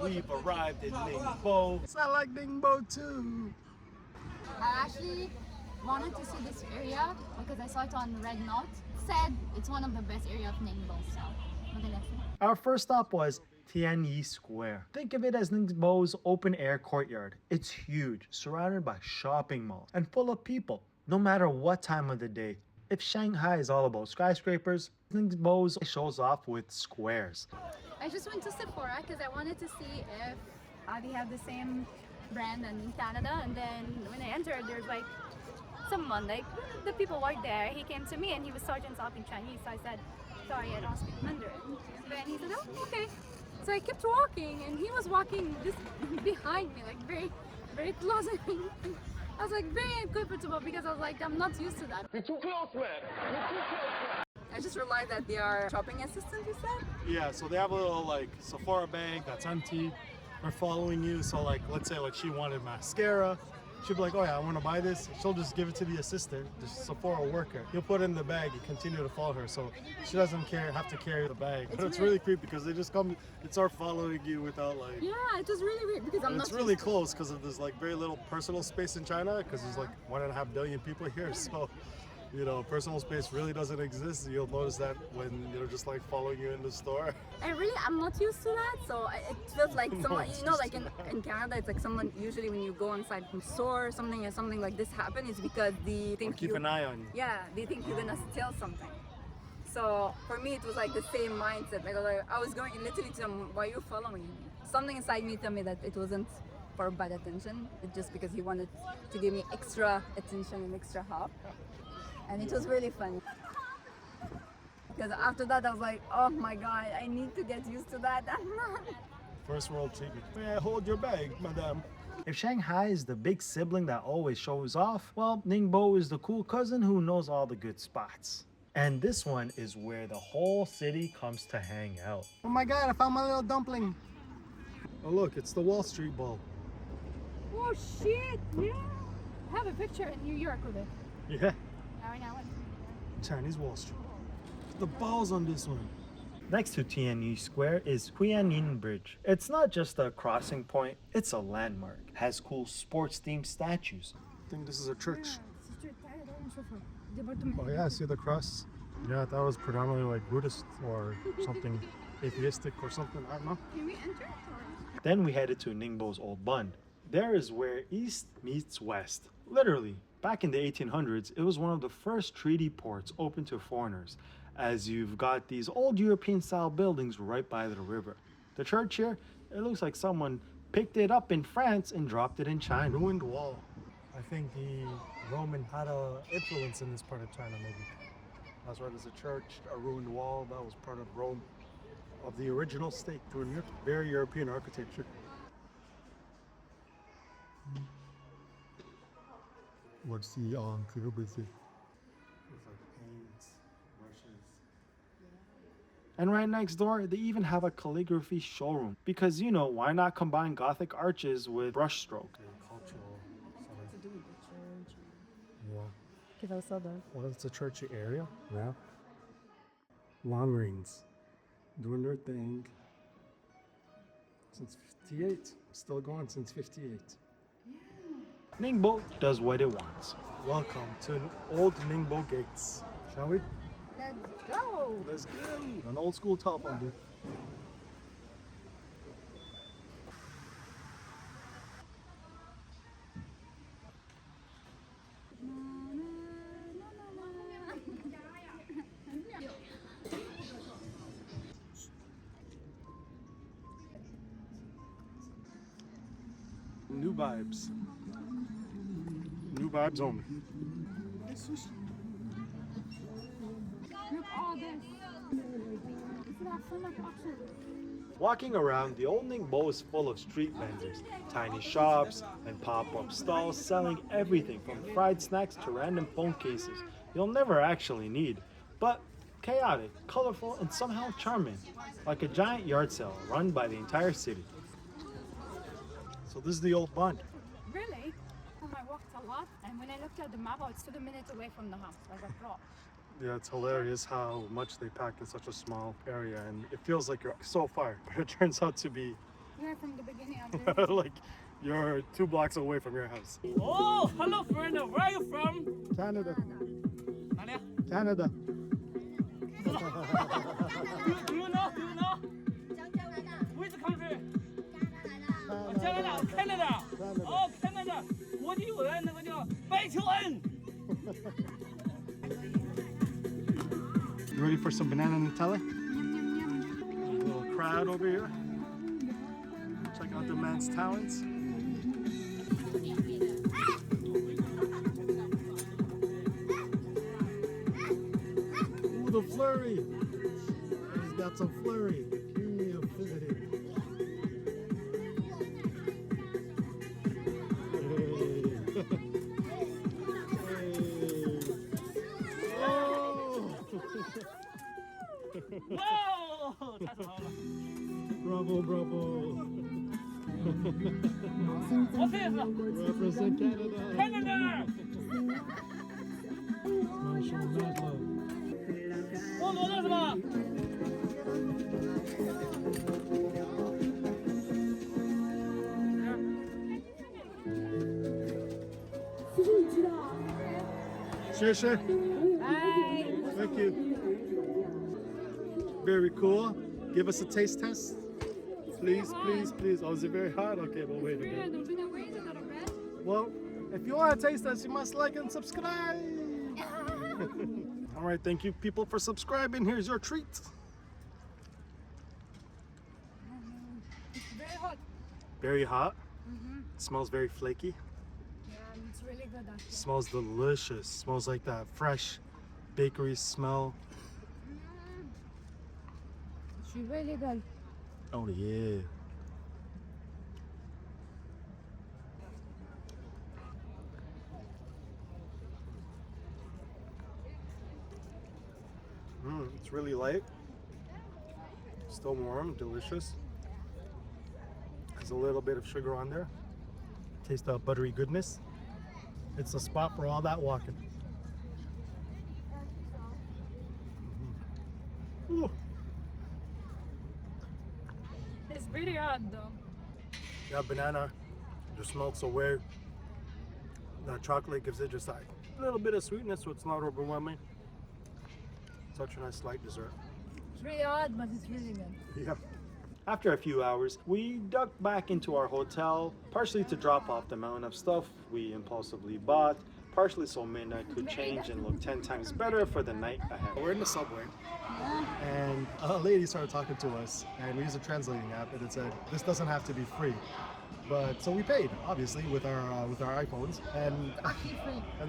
we've arrived in Ningbo. I like Ningbo too. I actually wanted to see this area because I saw it on Red Knot. Said it's one of the best area of Ningbo, so what did I say? Our first stop was Tianyi Square. Think of it as Ningbo's open air courtyard. It's huge, surrounded by shopping malls and full of people, no matter what time of the day. If Shanghai is all about skyscrapers, Ningbo's shows off with squares. I just went to Sephora because I wanted to see if they have the same brand in Canada, and then when I entered, there's like someone, like the people work there, he came to me and he was starting talking Chinese, so I said, sorry, I don't speak Mandarin. Then he said, oh, okay. So I kept walking and he was walking just behind me, like very, very close. I was like very uncomfortable because I was like, I'm not used to that. You're too close, man. You're too close. I just realized that they are shopping assistants, you said? Yeah, so they have a little like Sephora bag that's empty. They're following you. So like, let's say like she wanted mascara. She'll be like, oh yeah, I want to buy this. She'll just give it to the assistant, the Sephora worker. He'll put it in the bag and continue to follow her. So she doesn't have to carry the bag. It's really creepy because they just come and start following you without like... Yeah, it was really weird because I'm not... It's really close because of there's like very little personal space in China because there's like 1.5 billion people here. So, you know, personal space really doesn't exist. You'll notice that when they're just like following you in the store. I'm not used to that, so it feels like someone, you know, like in Canada, it's like someone, usually when you go inside from store or something like this happen, is because they think Keep an eye on you. Yeah, they think you're gonna steal something. So for me, it was like the same mindset. Like I was going literally to them, why are you following me? Something inside me told me that it wasn't for bad attention. It's just because he wanted to give me extra attention and extra help. And it was really funny. Because after that, I was like, oh my God, I need to get used to that. First world treatment. May I hold your bag, madame? If Shanghai is the big sibling that always shows off, well, Ningbo is the cool cousin who knows all the good spots. And this one is where the whole city comes to hang out. Oh my God, I found my little dumpling. Oh look, it's the Wall Street ball. Oh shit, yeah. I have a picture in New York with it. Yeah. Now. Chinese Wall Street. The balls on this one. Next to Tianyi Square is Tianyi Bridge. It's not just a crossing point, it's a landmark. It has cool sports-themed statues. I think this is a church. Oh yeah, see the cross? Yeah, that was predominantly like Buddhist or something atheistic or something, I don't know. Can we enter? Then we headed to Ningbo's Old Bund. There is where East meets West. Literally. Back in the 1800s, it was one of the first treaty ports open to foreigners, as you've got these old European-style buildings right by the river. The church here, it looks like someone picked it up in France and dropped it in China. Ruined wall. I think the Roman had an influence in this part of China, maybe. That's why there's a church, a ruined wall. That was part of Rome, of the original state. Very European architecture. What's the It's like paints, brushes. And right next door, they even have a calligraphy showroom. Because, you know, why not combine Gothic arches with brushstroke? Cultural. To do with the church. Yeah. Because I saw that. Well, it's a churchy area. Yeah. Long rings. Doing their thing. Since 58. Still going since 58. Ningbo does what it wants. Welcome to old Ningbo gates. Shall we? Let's go! Let's go! An old school telephone, dude. New vibes. New vibes only. Look all this. Isn't that so much option? Walking around, the old Ningbo is full of street vendors, tiny shops, and pop-up stalls selling everything from fried snacks to random phone cases you'll never actually need, but chaotic, colorful, and somehow charming, like a giant yard sale run by the entire city. So this is the Old Bund. Really? I walked a lot, and when I looked at the map, I was 2 minutes away from the house. I was like, oh. Yeah, it's hilarious how much they pack in such a small area, and it feels like you're so far, but it turns out to be Yeah, from the beginning of the Like you're 2 blocks away from your house. Oh, hello friend, where are you from? Canada. 哪里啊 Canada. do you know? Do you know? Which country? 加拿大 Canada. Oh, Canada. 国际委员那个叫白求恩。 You ready for some banana Nutella? A little crowd over here. Check out the man's talents. Ooh, the flurry. He's got some flurry. The king of visiting. Wow，太爽了！ Bravo, bravo. 我这是 Represent Canada. Canada。 Man, show mad love. 我罗的是吧？ Sure, sure. Hi. Thank you. Very cool. Give us a taste test. Please, please, please. Oh, is it very hot? Okay, well, wait a minute. We're gonna wait a little bit. Well, if you want to taste us, you must like and subscribe. All right, thank you, people, for subscribing. Here's your treat. It's very hot. Very hot. It smells very flaky. Yeah, it's really good actually. Smells delicious. Smells like that fresh bakery smell. It's really good. Oh, yeah. It's really light. Still warm, delicious. Has a little bit of sugar on there. Taste the buttery goodness. It's the spot for all that walking. Ooh. It's pretty hot though. Yeah, banana just melts away. That chocolate gives it just like a little bit of sweetness, so it's not overwhelming. Such a nice light dessert. It's really hot, but it's really good. Yeah. After a few hours, we ducked back into our hotel, partially to drop off the mountain of stuff we impulsively bought, partially so Menna could change and look 10 times better for the night ahead. We're in the subway, and a lady started talking to us, and we used a translating app, and it said, "This doesn't have to be free." But so we paid, obviously, with our iPhones, and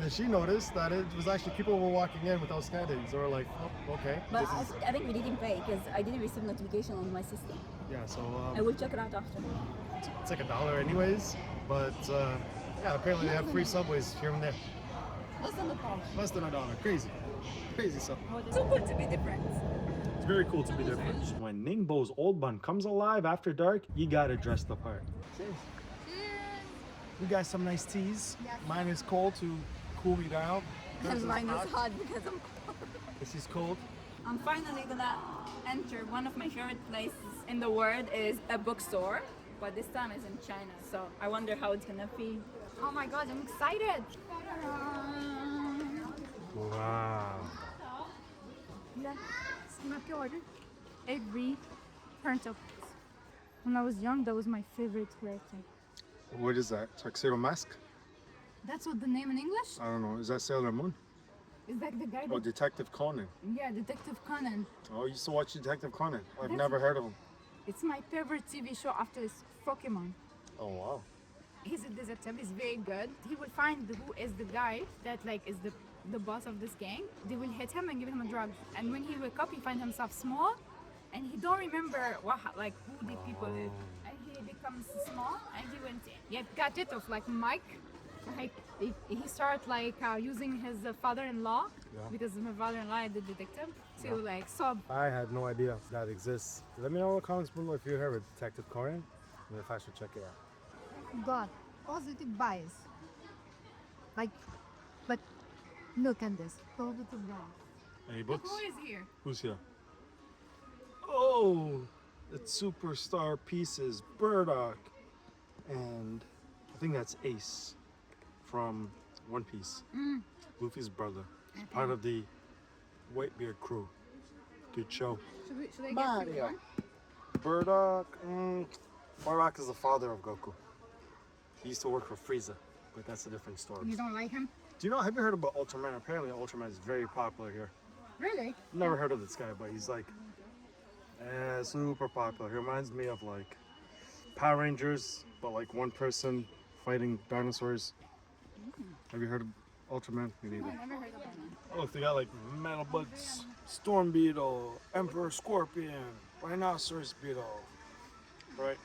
then she noticed that it was actually people were walking in without scanning. So we're like, oh, okay. But this is- I think we didn't pay because I didn't receive notification on my system. yeah, so I will check it out after. it's like $1 anyways. But yeah, apparently they have free subways here and there. Less than the cost. Less than $1. Crazy, crazy stuff. So good to be different. It's very cool to be different. When Ningbo's Old Bund comes alive after dark, you gotta dress the part. Cheers. We got some nice teas. Yes. Mine is cold to cool me down. Yours And mine hot. is hot because I'm cold. This is cold. I'm finally gonna enter one of my favorite places in the world is a bookstore, but this time it's in China. So I wonder how it's gonna be. Oh my god, I'm excited. Wow. Yes, my order. Every turns up. When I was young, that was my favorite character. What is that? Tuxedo Mask? That's what the name in English? I don't know. Is that Sailor Moon? Is that the guy Oh, that, Detective Conan. yeah, Detective Conan. Oh, I used to watch Detective Conan. I've That's- never heard of him. It's my favorite TV show after this Pokemon. Oh, wow. He's a detective, he's very good. He will find who is the guy that like is the boss of this gang. They will hit him and give him a drug. And when he wake up, he finds himself small and he don't remember what like who the people is. And he becomes small and he went got it of like Mike. Like he start like using his father-in-law Yeah. because my father-in-law is the detective to like solve. I had no idea that exists. Let me know in the comments below if you heard of Detective Conan and if I should check it out. Got positive bias. Like, but look at this. Positive bias. Any Who is here? Who's here? Oh, It's superstar pieces, Burdock, and I think that's Ace from One Piece. Luffy's brother. He's part of the Whitebeard crew. Good show. Should I get free one? Burdock. Burdock is the father of Goku. He used to work for Frieza, but that's a different story. You don't like him? Do you know, have you heard about Ultraman? Apparently Ultraman is very popular here. Really? Never heard of this guy, but he's like super popular. He reminds me of like Power Rangers, but like one person fighting dinosaurs. Have you heard of Ultraman? Me neither. I never heard of him. Oh, look, they got like Metalbugs, Storm Beetle, Emperor Scorpion, Rhinoceros Beetle. Right?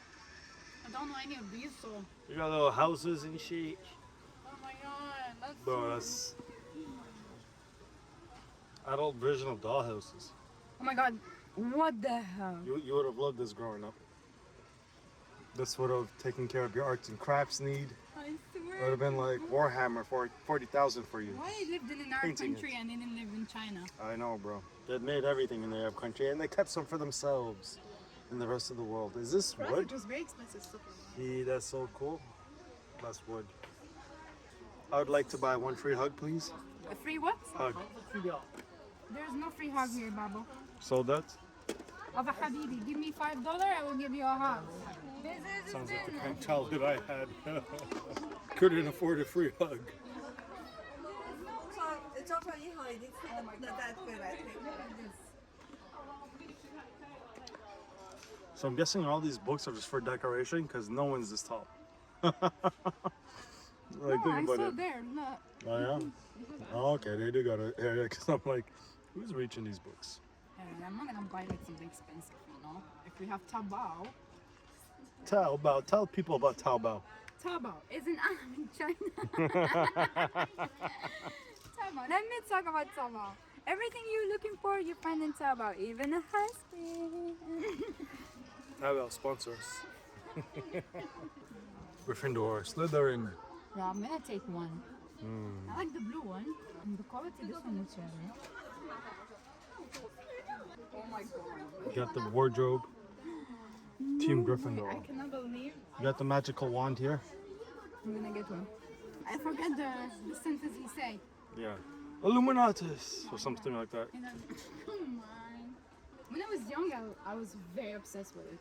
I don't know any of these, so. You got little houses and shit. Oh my god, that's Bro, that's adult version of dollhouses. Oh my god, what the hell? You would have loved this growing up. This would have taken care of your arts and crafts need. I It would swear. have been like Warhammer for 40,000 for you. Why I lived in our Painting country and didn't live in China? I know, bro. They made everything in the Arab country and they kept some for themselves in the rest of the world. Is this wood? It was very expensive stuff. Yeah, that's so cool. That's wood. I would like to buy one free hug, please. A free what? Hug. There's no free hug here, Babu. So that Of a Habibi, give me $5, I will give you a hug. sounds like the mental that I had. Couldn't afford a free hug. 照片银行已经退了，不能再退了。 So I'm guessing all these books are just for decoration because no one's this tall. Like, think I'm about still it. there. Look. Oh, yeah? Oh, okay, they do got an area because I'm like, who's reaching these books? I'm not gonna buy like something expensive, you know? If we have Taobao. Tell people about Taobao. Taobao isn't in China. Taobao. Let me talk about Taobao. Everything you're looking for, you find in Taobao. Even a husband. Taobao sponsor us. Gryffindor, Slytherin. Yeah, I'm gonna take one. I like the blue one. And the quality, this one looks better. Oh my god. You got the wardrobe. Team I Gryffindor. cannot believe You got the magical wand here. I'm gonna get one. I forget the sentence he said. Yeah. Illuminatus or something like that. And then, oh my. When I was young, I was very obsessed with it.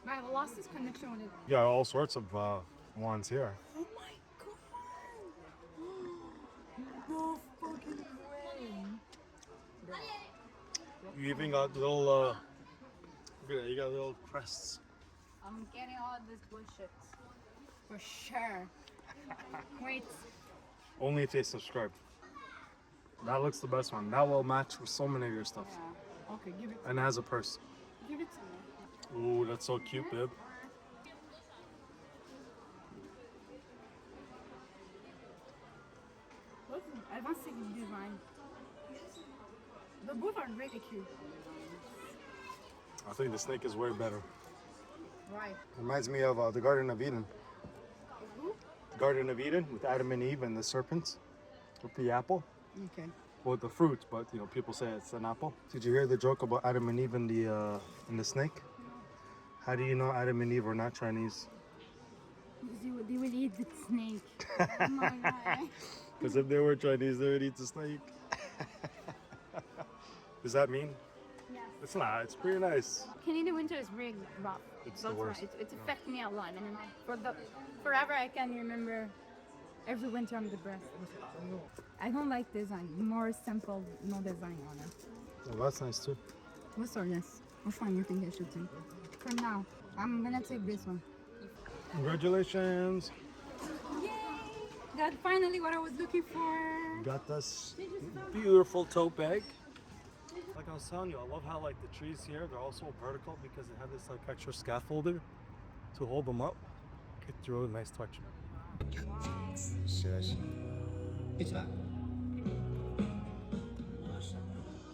But I lost this connection with it. You got all sorts of wands here. Oh my god! No fucking way! You even got little, look at that, you got little crests. I'm getting all this bullshit. For sure. Wait. Only if they subscribe. That looks the best one. That will match with so many of your stuff. Yeah. Okay, give it. And it has a purse. Give it to me. Ooh, that's so cute, babe. I don't see the design. The both are really cute. I think the snake is way better. Right. Reminds me of the Garden of Eden. Who? The Garden of Eden with Adam and Eve and the serpents with the apple. Okay. Well, the fruit, but you know, people say it's an apple. Did you hear the joke about Adam and Eve and the snake? How do you know Adam and Eve were not Chinese? Because they would eat the snake. Oh my god. Because if they were Chinese, they would eat the snake. Does that mean? Yes. It's not. It's pretty nice. Canadian winter is really rough. It's the That's worst. right. It's affecting me a lot. And forever I can remember every winter I'm depressed. I don't like design. More simple, no design on it. Well, that's nice too. What's our yes? Which one you think I should take? For now, I'm gonna take this one. Congratulations. Yay! Got finally what I was looking for. You got this beautiful tote bag. Like I was telling you, I love how like the trees here, they're also vertical because they have this like extra scaffolding to hold them up. It's a really nice touch.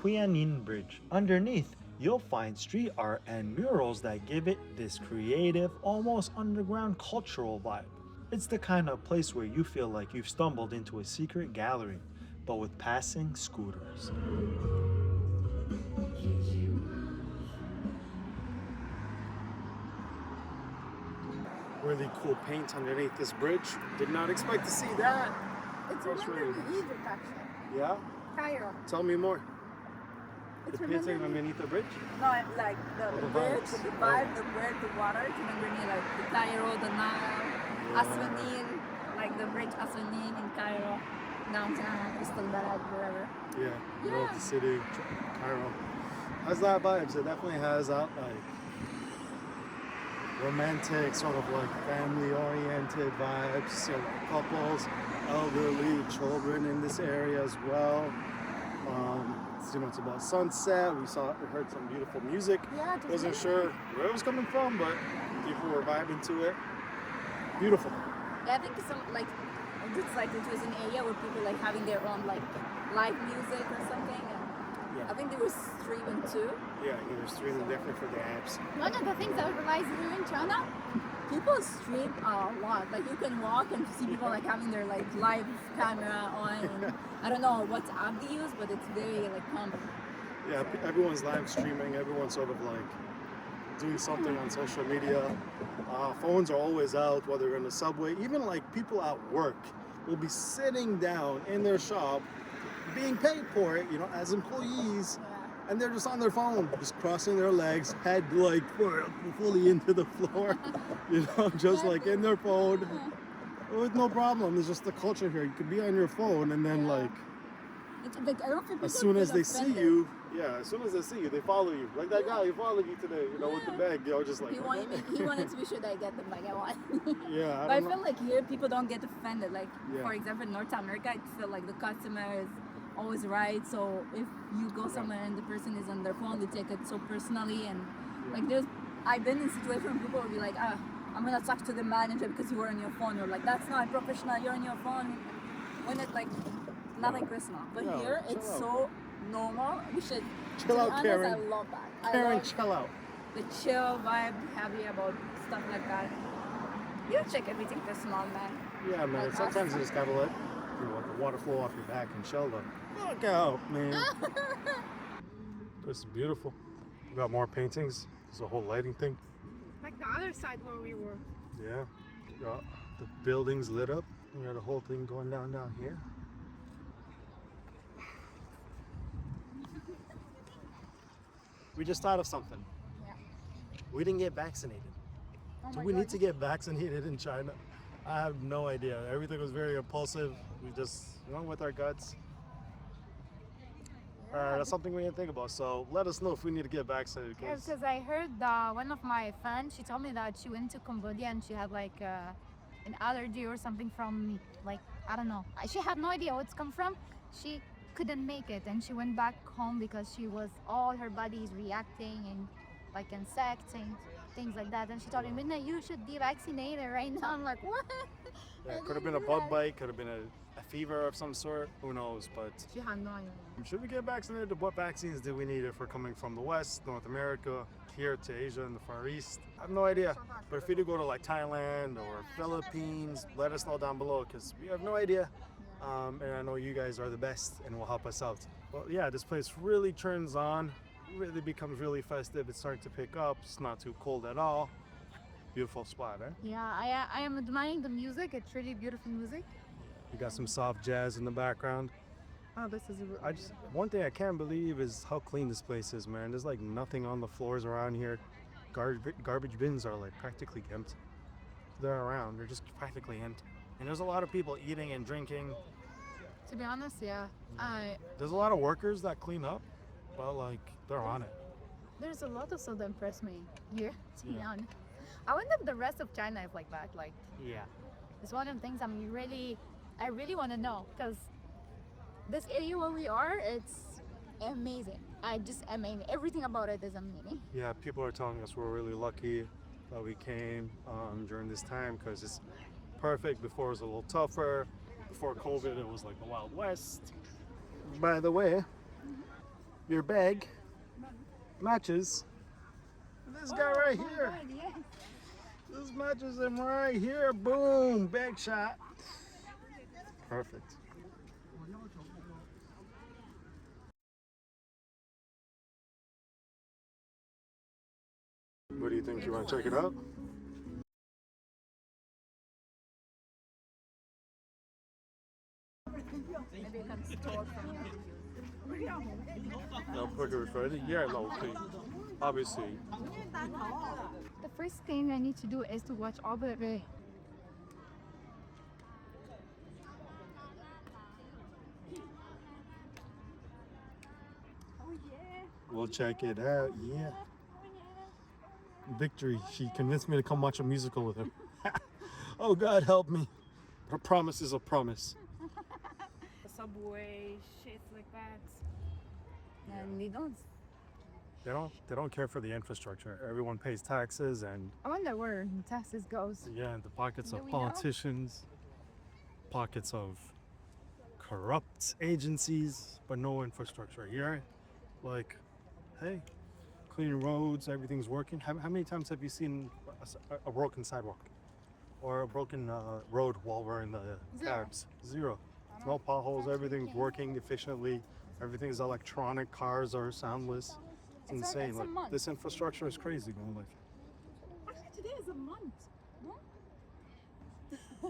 Tianyi Bridge. Underneath, you'll find street art and murals that give it this creative, almost underground cultural vibe. It's the kind of place where you feel like you've stumbled into a secret gallery, but with passing scooters. really cool paint underneath this bridge. Did not expect to see that. It's That's reminding really me Egypt actually. Yeah? Cairo. Tell me more. It's The painting reminding me. underneath the bridge? No, like the the bridge, vibes. the vibe, the bread, the water. It's remember me like the Cairo, the Nile, Aswanine, like the bridge Aswanine in Cairo, downtown, Crystal Balad, wherever. Yeah. Middle of the city, Cairo. Has that vibe. So it definitely has that like romantic, sort of like family-oriented vibes. You know, couples, elderly, children in this area as well. It's about sunset. We heard some beautiful music. Yeah, it was Wasn't really sure where it was coming from, but people were vibing to it. Beautiful. Yeah, I think some like it's like it was an area where people like having their own like live music or something. And Yeah. I think they were streaming too. Yeah, they're streaming definitely for the apps. One of the things I realized here in China, People stream a lot. Like you can walk and see people like having their like live camera on. And I don't know what app they use, but it's very like common. Yeah, everyone's live streaming. Everyone's sort of like doing something on social media. Phones are always out, whether you're in the subway. Even like people at work will be sitting down in their shop, being paid for it, as employees, and they're just on their phone, just crossing their legs, head like fully into the floor, just like in their phone, with no problem. It's just the culture here. You could be on your phone, and then like It's like I don't think as people soon feel as they see offended. you, as soon as they see you, they follow you. Like that guy who followed you today, with the bag, just like He wanted to be sure that I get the bag I want. yeah. But I don't feel know. like here people don't get offended. Like Yeah. for example, in North America, I feel like the customer is always right. So if you go somewhere and the person is on their phone, they take it so personally. And like I've been in situations where people will be like, I'm gonna talk to the manager because you were on your phone. You're like, that's not professional. You're on your phone. When it's like nothing personal. But No, here chill it's out. so normal. We should. Chill to be out, honest, Karen. I love that. I Karen, love chill out. the chill vibe, happy about stuff like that. You don't check everything personal, man. Yeah, man. Like Sometimes us. you just gotta let the water flow off your back and chill though. Look out, man. This is beautiful. We got more paintings. There's a whole lighting thing. like the other side where we were. Yeah. Got the buildings lit up. We got a whole thing going down here. We just thought of something. Yeah. We didn't get vaccinated. Do we need to get vaccinated in China? I have no idea. Everything was very impulsive. We just went with our guts. That's something we didn't think about. So let us know if we need to get vaccinated. Yeah, because I heard one of my friends, she told me that she went to Cambodia and she had like an allergy or something from like, I don't know. She had no idea what's come from. She couldn't make it and she went back home because all her body is reacting and like insects and things like that. And she told me, Menna, you should be vaccinated right now. I'm like, what? Yeah, could have been a bug bite, could have been a fever of some sort. Who knows? But She had no idea. should we get vaccinated? What vaccines do we need if we're coming from the West, North America, here to Asia and the Far East? I have no idea. But if we do go to like Thailand or Philippines, let us know down below because we have no idea. And I know you guys are the best and will help us out. Well, yeah, this place really turns on, really becomes really festive. It's starting to pick up. It's not too cold at all. Beautiful spot, eh? Yeah, I am admiring the music. It's really beautiful music. You got some soft jazz in the background. Oh, this is One thing I can't believe is how clean this place is, man. There's like nothing on the floors around here. Garbage bins are like practically empty. They're around, they're just practically empty. And there's a lot of people eating and drinking. To be honest, yeah. There's a lot of workers that clean up, but like they're on it. There's a lot of stuff that impressed me here, to be Yeah. honest. I wonder if the rest of China is like that. Like, Yeah. it's one of the things I really want to know because this area where we are, it's amazing. I mean, everything about it is amazing. Yeah, people are telling us we're really lucky that we came during this time because it's perfect. Before it was a little tougher. Before COVID, it was like the Wild West. By the way, your bag matches this guy right here. This matches him right here. Boom, bag shot. Perfect. What do you think? You want to check it out? Maybe you can store from your videos. Ready? Yeah, no, okay. Obviously. The first thing I need to do is to watch Old Bund. We'll check it out. Yeah. Victory. She convinced me to come watch a musical with her. Oh God, help me. Her promise is a promise. Subway, shit like that. And we don't. They don't care for the infrastructure. Everyone pays taxes and I wonder where the taxes goes. yeah, the pockets Do of we know? politicians, pockets of corrupt agencies, but no infrastructure. Here, like, hey, clean roads, everything's working. How many times have you seen a broken sidewalk or a broken road while we're in the Zero. cabs? Zero. No potholes. Everything's working efficiently. Everything's electronic. Cars are soundless. It's insane. it's a Like month. this infrastructure is crazy, man. Like Actually, today is a month.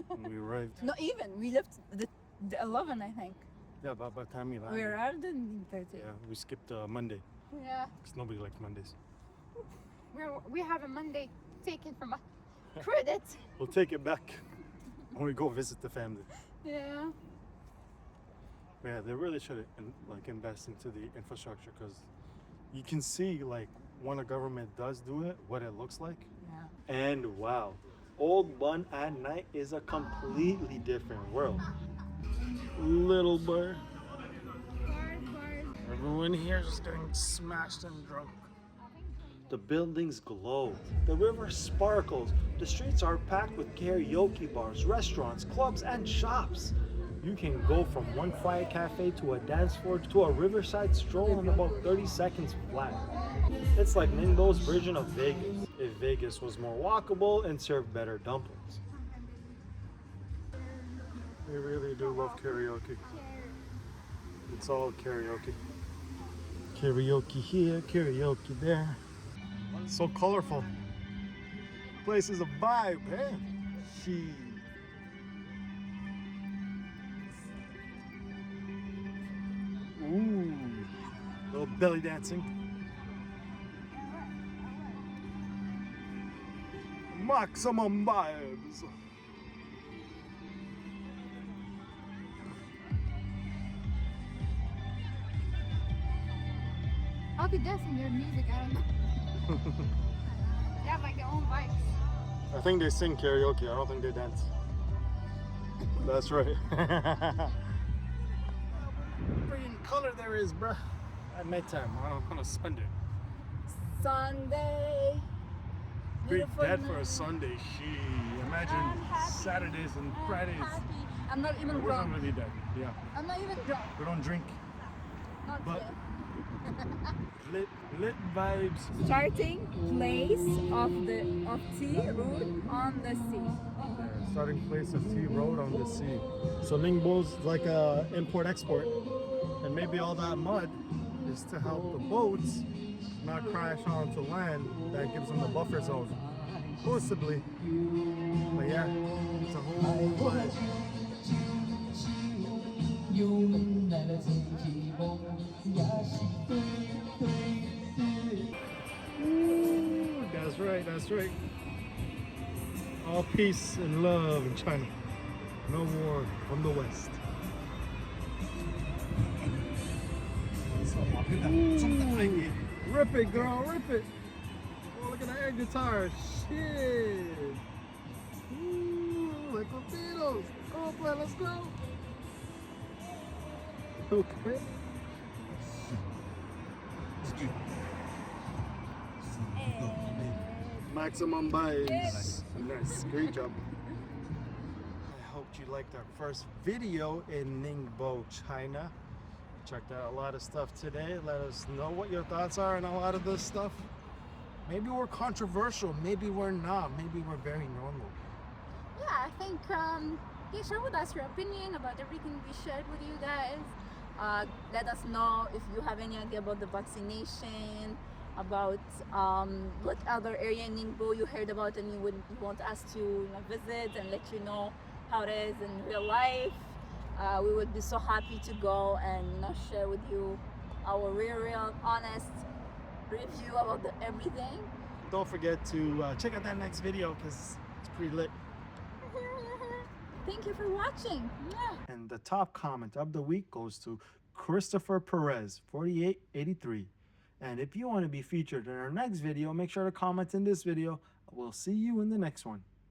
when we arrived. Not even. We left the 11, I think. Yeah, by the time we We landed. arrived in 30. Yeah, we skipped Monday Yeah, because nobody likes Mondays. We have a Monday taken from us. Credit. We'll take it back when we go visit the family. yeah. Yeah, they really should invest into the infrastructure because you can see like when a government does do it, what it looks like. Yeah. And wow, Old Bund at night is a completely different world. Little bird. Everyone here is getting smashed and drunk. The buildings glow. The river sparkles. The streets are packed with karaoke bars, restaurants, clubs, and shops. You can go from one quiet cafe to a dance floor to a riverside stroll in about 30 seconds flat. It's like Ningbo's version of Vegas, if Vegas was more walkable and served better dumplings. We really do love karaoke. It's all karaoke. Karaoke here, karaoke there. So colorful. Place is a vibe, eh? She. Ooh, little belly dancing. Maximum vibes. I'll be dancing your music, I don't know. They have like their own vibes. I think they sing karaoke. I don't think they dance. That's right. Pretty color there is, bruh. At nighttime, I'm gonna spend it. Sunday. Big Beautiful dead for a night. Sunday. She imagine I'm happy. Saturdays and Fridays. Happy. I'm not even We're not drunk. really dead. Yeah, I'm not even drunk. we don't drink, Not but yet. lit vibes. Starting place of tea road on the sea. Yeah, starting place of Tea Road on the sea. So Ningbo's like a import-export, and maybe all that mud is to help the boats not crash onto land. That gives them the buffer zone, possibly. But yeah, it's a whole vibe. Ooh, that's right, that's right. All peace and love in China. No war from the West. Ooh, rip it, girl, rip it. Oh, look at that air guitar. Shit. Ooh, like Beatles. Come on, play, let's go. Okay. Maximum vibes. Nice, great job. I hope you liked our first video in Ningbo, China. Checked out a lot of stuff today. Let us know what your thoughts are on a lot of this stuff. Maybe we're controversial, maybe we're not, maybe we're very normal. Yeah, I think you share with us your opinion about everything we shared with you guys. Let us know if you have any idea about the vaccination, about what other area in Ningbo you heard about and you want us to visit and let you know how it is in real life. We would be so happy to go and share with you our real honest review about everything. Don't forget to check out that next video because it's pretty lit. Thank you for watching. Yeah. And the top comment of the week goes to Christopher Perez 4883. And if you want to be featured in our next video, make sure to comment in this video. We'll see you in the next one.